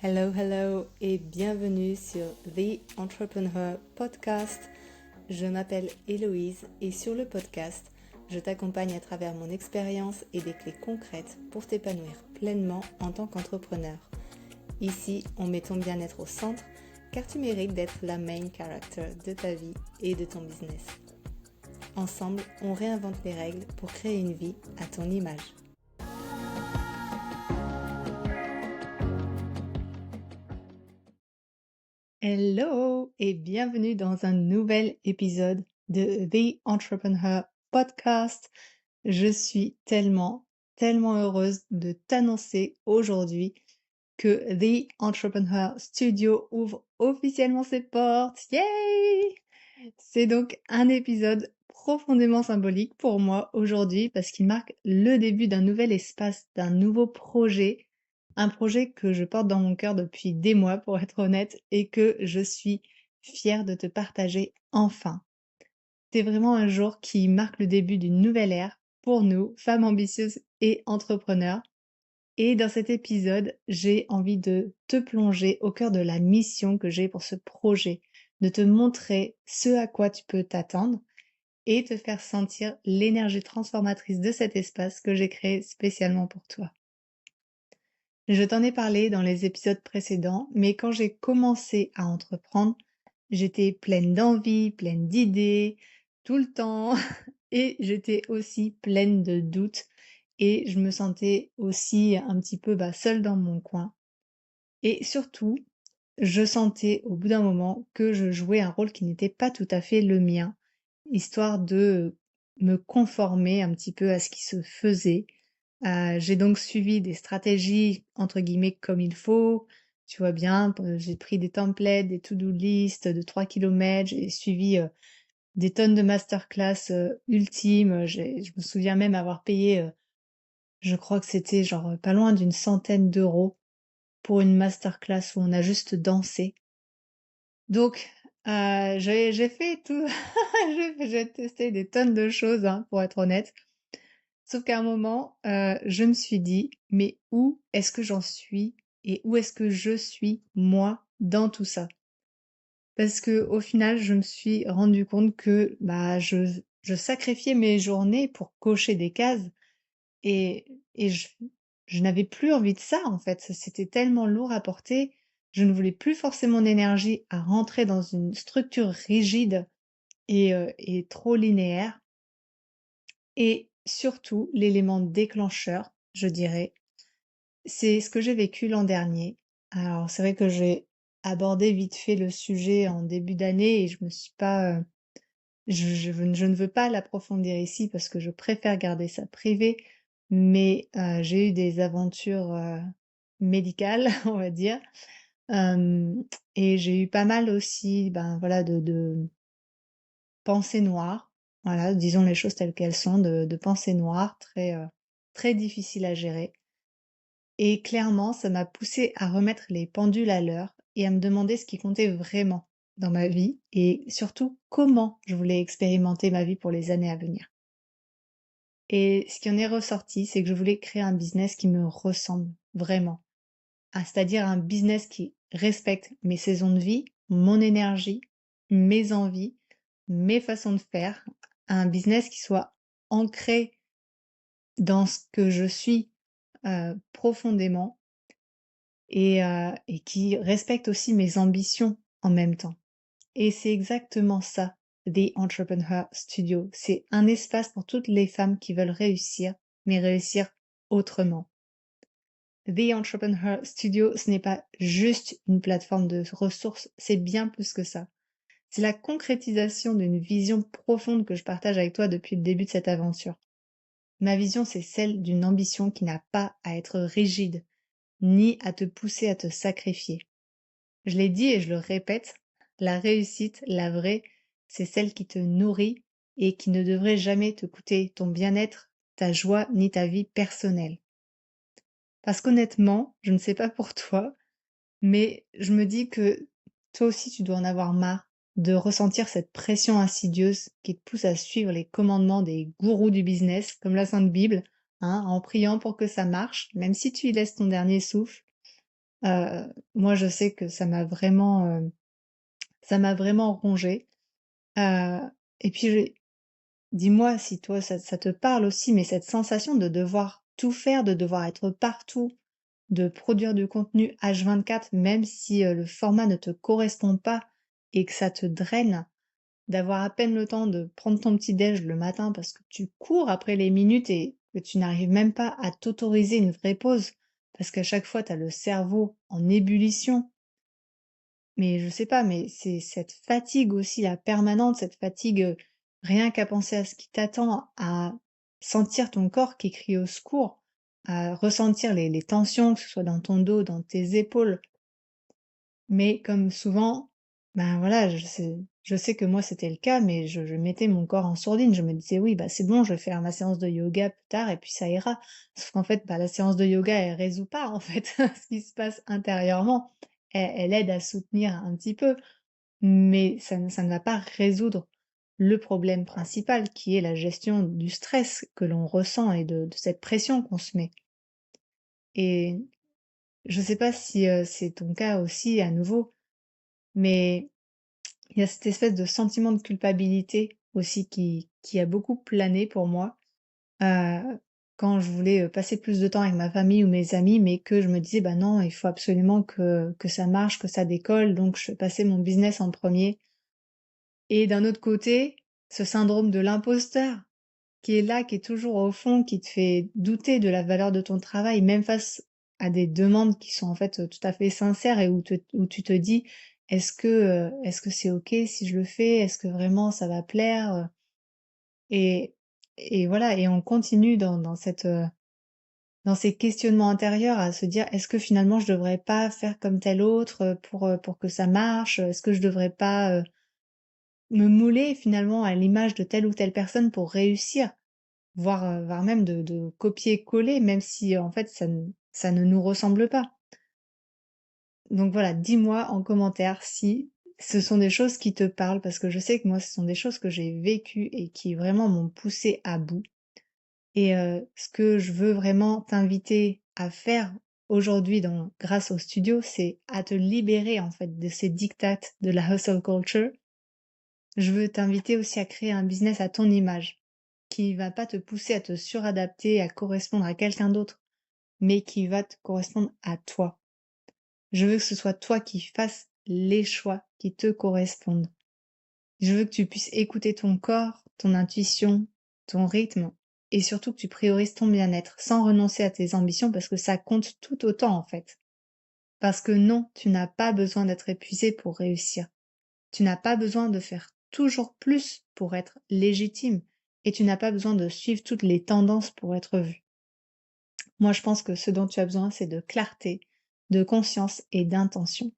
Hello, hello et bienvenue sur The Entrepreneur Podcast. Je m'appelle Héloïse et sur le podcast, je t'accompagne à travers mon expérience et des clés concrètes pour t'épanouir pleinement en tant qu'entrepreneur. Ici, on met ton bien-être au centre car tu mérites d'être la main character de ta vie et de ton business. Ensemble, on réinvente les règles pour créer une vie à ton image. Hello et bienvenue dans un nouvel épisode de The Entrepreneur Podcast. Je suis tellement heureuse de t'annoncer aujourd'hui que The Entrepreneur Studio ouvre officiellement ses portes. Yay! C'est donc un épisode profondément symbolique pour moi aujourd'hui parce qu'il marque le début d'un nouvel espace, d'un nouveau projet. Un projet que je porte dans mon cœur depuis des mois, pour être honnête, et que je suis fière de te partager enfin. C'est vraiment un jour qui marque le début d'une nouvelle ère pour nous, femmes ambitieuses et entrepreneurs. Et dans cet épisode, j'ai envie de te plonger au cœur de la mission que j'ai pour ce projet, de te montrer ce à quoi tu peux t'attendre et te faire sentir l'énergie transformatrice de cet espace que j'ai créé spécialement pour toi. Je t'en ai parlé dans les épisodes précédents, mais quand j'ai commencé à entreprendre, j'étais pleine d'envie, pleine d'idées, tout le temps, et j'étais aussi pleine de doutes, et je me sentais aussi un petit peu seule dans mon coin. Et surtout, je sentais au bout d'un moment que je jouais un rôle qui n'était pas tout à fait le mien, histoire de me conformer un petit peu à ce qui se faisait. J'ai donc suivi des stratégies entre guillemets «comme il faut». Tu vois bien, j'ai pris des templates, des to-do list de 3 kilomètres, j'ai suivi, des tonnes de masterclass, ultimes. Je me souviens même avoir payé, je crois que c'était genre, pas loin d'une centaine d'euros pour une masterclass où on a juste dansé. Donc, j'ai fait tout j'ai testé des tonnes de choses, hein, pour être honnête. Sauf qu'à un moment, je me suis dit: «Mais où est-ce que j'en suis et où est-ce que je suis moi dans tout ça?» Parce que au final, je me suis rendu compte que, je sacrifiais mes journées pour cocher des cases et je n'avais plus envie de ça, en fait. C'était tellement lourd à porter. Je ne voulais plus forcer mon énergie à rentrer dans une structure rigide et trop linéaire. Et surtout, l'élément déclencheur, je dirais, c'est ce que j'ai vécu l'an dernier. Alors, c'est vrai que j'ai abordé vite fait le sujet en début d'année et je me suis pas, je ne veux pas l'approfondir ici parce que je préfère garder ça privé, mais j'ai eu des aventures, médicales, on va dire, hem et j'ai eu pas mal aussi, voilà, de pensées noires. Voilà, disons les choses telles qu'elles sont, de pensées noires très difficiles à gérer. Et clairement, ça m'a poussée à remettre les pendules à l'heure et à me demander ce qui comptait vraiment dans ma vie et surtout comment je voulais expérimenter ma vie pour les années à venir. Et ce qui en est ressorti, c'est que je voulais créer un business qui me ressemble vraiment. C'est-à-dire un business qui respecte mes saisons de vie, mon énergie, mes envies, mes façons de faire. Un business qui soit ancré dans ce que je suis profondément et qui respecte aussi mes ambitions en même temps. Et c'est exactement ça, The Entrepreneur Studio. C'est un espace pour toutes les femmes qui veulent réussir, mais réussir autrement. The Entrepreneur Studio, ce n'est pas juste une plateforme de ressources, c'est bien plus que ça. C'est la concrétisation d'une vision profonde que je partage avec toi depuis le début de cette aventure. Ma vision, c'est celle d'une ambition qui n'a pas à être rigide, ni à te pousser à te sacrifier. Je l'ai dit et je le répète, la réussite, la vraie, c'est celle qui te nourrit et qui ne devrait jamais te coûter ton bien-être, ta joie ni ta vie personnelle. Parce qu'honnêtement, je ne sais pas pour toi, mais je me dis que toi aussi tu dois en avoir marre de ressentir cette pression insidieuse qui te pousse à suivre les commandements des gourous du business, comme la Sainte Bible, hein, en priant pour que ça marche, même si tu y laisses ton dernier souffle. Moi, je sais que ça m'a vraiment rongée. Heu et puis dis-moi si toi ça te parle aussi, mais cette sensation de devoir tout faire, de devoir être partout, de produire du contenu H24 même si, le format ne te correspond pas et que ça te draine, d'avoir à peine le temps de prendre ton petit déj le matin parce que tu cours après les minutes et que tu n'arrives même pas à t'autoriser une vraie pause, parce qu'à chaque fois tu as le cerveau en ébullition. Mais je sais pas, mais c'est cette fatigue aussi, la permanente, cette fatigue, rien qu'à penser à ce qui t'attend, à sentir ton corps qui crie au secours, à ressentir les tensions, que ce soit dans ton dos, dans tes épaules. Mais comme souvent, ben voilà, je sais que moi c'était le cas, mais je mettais mon corps en sourdine. Je me disais: «Oui, bah, c'est bon, je vais faire ma séance de yoga plus tard et puis ça ira». Sauf qu'en fait, bah, la séance de yoga, elle résout pas, en fait, ce qui se passe intérieurement. Elle aide à soutenir un petit peu, mais ça ne va pas résoudre le problème principal qui est la gestion du stress que l'on ressent et de cette pression qu'on se met. Et je sais pas si, c'est ton cas aussi à nouveau, mais il y a cette espèce de sentiment de culpabilité aussi qui a beaucoup plané pour moi, heu, quand je voulais, passer plus de temps avec ma famille ou mes amis, mais que je me disais: «Bah non, il faut absolument que ça marche, que ça décolle, donc je fais passer mon business en premier». Et d'un autre côté, ce syndrome de l'imposteur qui est là, qui est toujours au fond, qui te fait douter de la valeur de ton travail, même face à des demandes qui sont en fait, tout à fait sincères et où tu te dis: est-ce que c'est OK si je le fais? Est-ce que vraiment ça va plaire?» Et voilà, et on continue dans ces questionnements intérieurs à se dire: «Est-ce que finalement je devrais pas faire comme tel autre, pour que ça marche? Est-ce que je devrais pas, me mouler finalement à l'image de telle ou telle personne pour réussir?» Voire même de copier-coller, même si, en fait, ça ne nous ressemble pas. Donc voilà, dis-moi en commentaire si ce sont des choses qui te parlent, parce que je sais que moi, ce sont des choses que j'ai vécues et qui vraiment m'ont poussée à bout. Et ce que je veux vraiment t'inviter à faire aujourd'hui grâce au studio, c'est à te libérer, en fait, de ces diktats de la hustle culture. Je veux t'inviter aussi à créer un business à ton image, qui va pas te pousser à te suradapter, à correspondre à quelqu'un d'autre, mais qui va te correspondre à toi. Je veux que ce soit toi qui fasses les choix qui te correspondent. Je veux que tu puisses écouter ton corps, ton intuition, ton rythme, et surtout que tu priorises ton bien-être sans renoncer à tes ambitions parce que ça compte tout autant en fait. Parce que non, tu n'as pas besoin d'être épuisé pour réussir. Tu n'as pas besoin de faire toujours plus pour être légitime et tu n'as pas besoin de suivre toutes les tendances pour être vu. Moi, je pense que ce dont tu as besoin, c'est de clarté, de conscience et d'intention.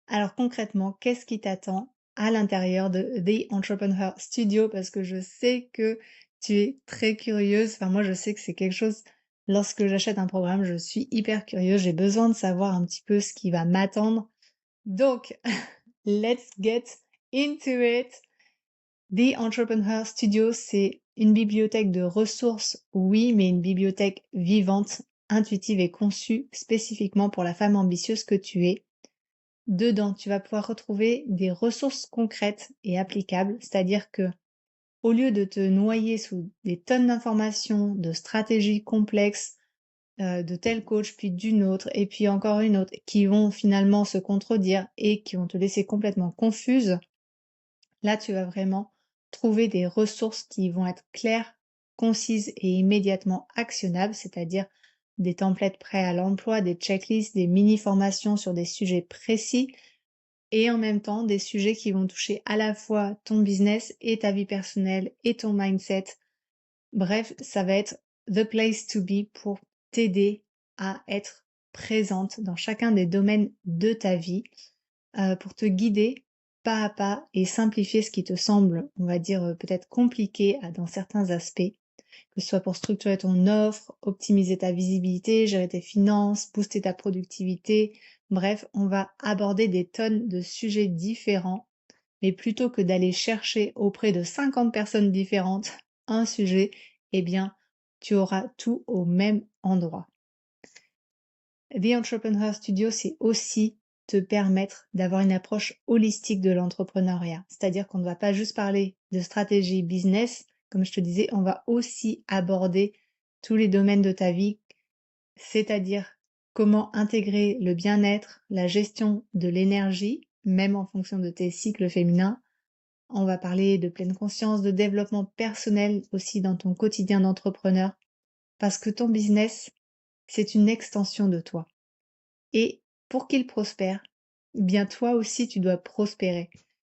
Alors concrètement, qu'est-ce qui t'attend à l'intérieur de The Entrepreneur Studio? Parce que je sais que tu es très curieuse. Enfin, moi, je sais que c'est quelque chose, lorsque j'achète un programme, je suis hyper curieuse. J'ai besoin de savoir un petit peu ce qui va m'attendre. Donc, let's get into it. The Entrepreneur Studio, c'est une bibliothèque de ressources, oui, mais une bibliothèque vivante, intuitive et conçue spécifiquement pour la femme ambitieuse que tu es. Dedans, tu vas pouvoir retrouver des ressources concrètes et applicables, c'est-à-dire que au lieu de te noyer sous des tonnes d'informations, de stratégies complexes, de tel coach, puis d'une autre, et puis encore une autre, qui vont finalement se contredire et qui vont te laisser complètement confuse, là, tu vas vraiment trouver des ressources qui vont être claires, concises et immédiatement actionnables, c'est-à-dire des templates prêts à l'emploi, des checklists, des mini-formations sur des sujets précis et en même temps des sujets qui vont toucher à la fois ton business et ta vie personnelle et ton mindset. Bref, ça va être the place to be pour t'aider à être présente dans chacun des domaines de ta vie, pour te guider pas à pas et simplifier ce qui te semble, on va dire, peut-être compliqué dans certains aspects, que ce soit pour structurer ton offre, optimiser ta visibilité, gérer tes finances, booster ta productivité. Bref, on va aborder des tonnes de sujets différents, mais plutôt que d'aller chercher auprès de 50 personnes différentes un sujet, eh bien, tu auras tout au même endroit. The Entrepreneur Studio, c'est aussi te permettre d'avoir une approche holistique de l'entrepreneuriat. C'est-à-dire qu'on ne va pas juste parler de stratégie business, comme je te disais, on va aussi aborder tous les domaines de ta vie, c'est-à-dire comment intégrer le bien-être, la gestion de l'énergie, même en fonction de tes cycles féminins. On va parler de pleine conscience, de développement personnel aussi dans ton quotidien d'entrepreneur, parce que ton business, c'est une extension de toi. Et pour qu'il prospère, bien toi aussi tu dois prospérer.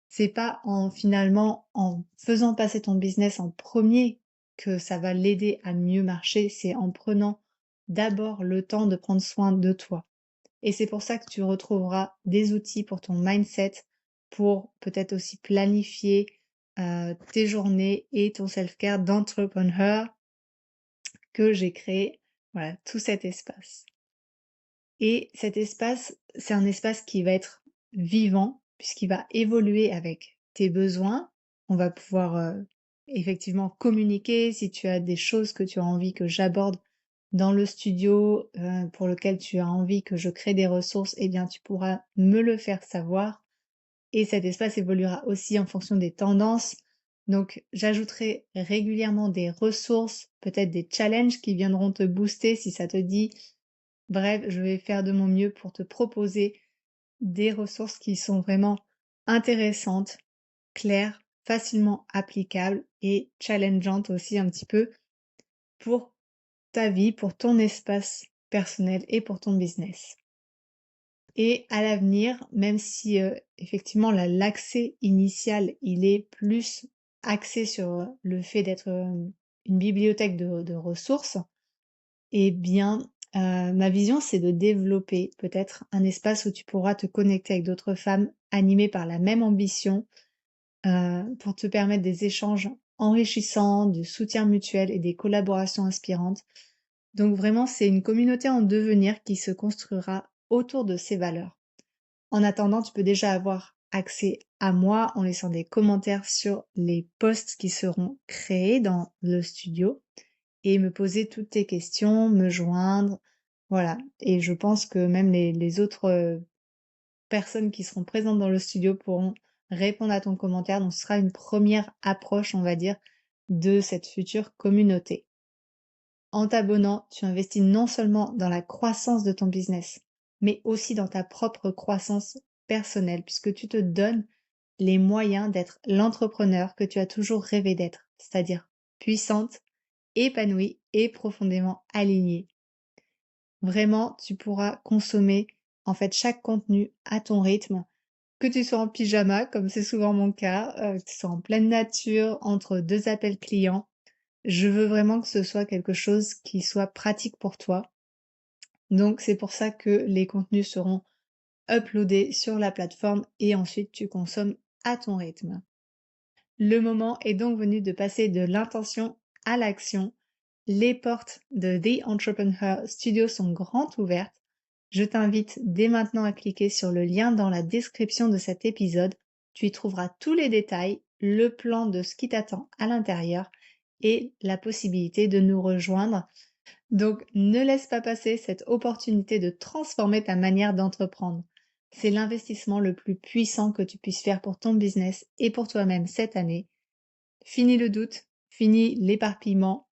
C'est pas finalement en faisant passer ton business en premier que ça va l'aider à mieux marcher, c'est en prenant d'abord le temps de prendre soin de toi. Et c'est pour ça que tu retrouveras des outils pour ton mindset, pour peut-être aussi planifier tes journées et ton self-care d'entrepreneur que j'ai créé. Voilà, tout cet espace. Et cet espace, c'est un espace qui va être vivant, puisqu'il va évoluer avec tes besoins. On va pouvoir effectivement communiquer si tu as des choses que tu as envie que j'aborde dans le studio, pour lequel tu as envie que je crée des ressources, eh bien tu pourras me le faire savoir. Et cet espace évoluera aussi en fonction des tendances. Donc j'ajouterai régulièrement des ressources, peut-être des challenges qui viendront te booster si ça te dit. Bref, je vais faire de mon mieux pour te proposer des ressources qui sont vraiment intéressantes, claires, facilement applicables et challengeantes aussi un petit peu pour ta vie, pour ton espace personnel et pour ton business. Et à l'avenir, même si effectivement l'accès initial, il est plus axé sur le fait d'être une bibliothèque de ressources, eh bien, ma vision, c'est de développer peut-être un espace où tu pourras te connecter avec d'autres femmes animées par la même ambition, pour te permettre des échanges enrichissants, du soutien mutuel et des collaborations inspirantes. Donc vraiment, c'est une communauté en devenir qui se construira autour de ces valeurs. En attendant, tu peux déjà avoir accès à moi en laissant des commentaires sur les posts qui seront créés dans le studio et me poser toutes tes questions, me joindre, voilà. Et je pense que même les autres personnes qui seront présentes dans le studio pourront répondre à ton commentaire. Donc ce sera une première approche, on va dire, de cette future communauté. En t'abonnant, tu investis non seulement dans la croissance de ton business, mais aussi dans ta propre croissance personnelle, puisque tu te donnes les moyens d'être l'entrepreneur que tu as toujours rêvé d'être, c'est-à-dire puissante, épanouie et profondément alignée. Vraiment, tu pourras consommer en fait chaque contenu à ton rythme, que tu sois en pyjama, comme c'est souvent mon cas, que tu sois en pleine nature, entre deux appels clients. Je veux vraiment que ce soit quelque chose qui soit pratique pour toi. Donc c'est pour ça que les contenus seront uploadés sur la plateforme et ensuite tu consommes à ton rythme. Le moment est donc venu de passer de l'intention à l'action. Les portes de The Entrepreneur Studio sont grandes ouvertes. Je t'invite dès maintenant à cliquer sur le lien dans la description de cet épisode. Tu y trouveras tous les détails, le plan de ce qui t'attend à l'intérieur et la possibilité de nous rejoindre. Donc ne laisse pas passer cette opportunité de transformer ta manière d'entreprendre. C'est l'investissement le plus puissant que tu puisses faire pour ton business et pour toi-même cette année. Fini le doute, fini l'éparpillement.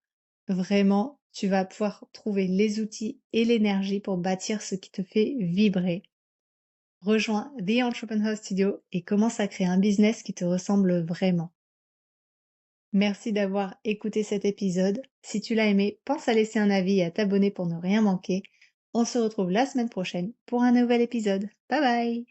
Vraiment, tu vas pouvoir trouver les outils et l'énergie pour bâtir ce qui te fait vibrer. Rejoins The Entrepreneur Studio et commence à créer un business qui te ressemble vraiment. Merci d'avoir écouté cet épisode. Si tu l'as aimé, pense à laisser un avis et à t'abonner pour ne rien manquer. On se retrouve la semaine prochaine pour un nouvel épisode. Bye bye!